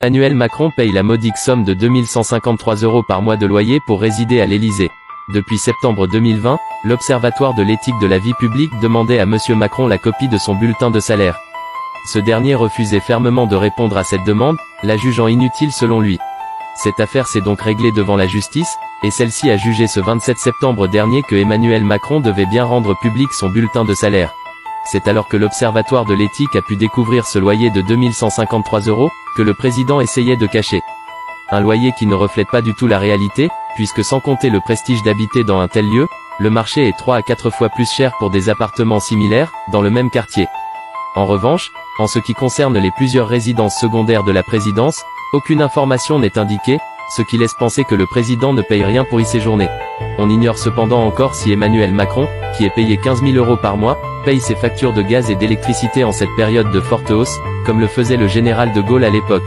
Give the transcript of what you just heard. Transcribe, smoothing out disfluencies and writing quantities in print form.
Emmanuel Macron paye la modique somme de 2153 € par mois de loyer pour résider à l'Élysée. Depuis septembre 2020, l'Observatoire de l'éthique de la vie publique demandait à M. Macron la copie de son bulletin de salaire. Ce dernier refusait fermement de répondre à cette demande, la jugeant inutile selon lui. Cette affaire s'est donc réglée devant la justice, et celle-ci a jugé ce 27 septembre dernier que Emmanuel Macron devait bien rendre public son bulletin de salaire. C'est alors que l'Observatoire de l'éthique a pu découvrir ce loyer de 2153 € que le président essayait de cacher. Un loyer qui ne reflète pas du tout la réalité, puisque sans compter le prestige d'habiter dans un tel lieu, le marché est 3 à 4 fois plus cher pour des appartements similaires, dans le même quartier. En revanche, en ce qui concerne les plusieurs résidences secondaires de la présidence, aucune information n'est indiquée, ce qui laisse penser que le président ne paye rien pour y séjourner. On ignore cependant encore si Emmanuel Macron, qui est payé 15 000 € par mois, paye ses factures de gaz et d'électricité en cette période de forte hausse, comme le faisait le général de Gaulle à l'époque.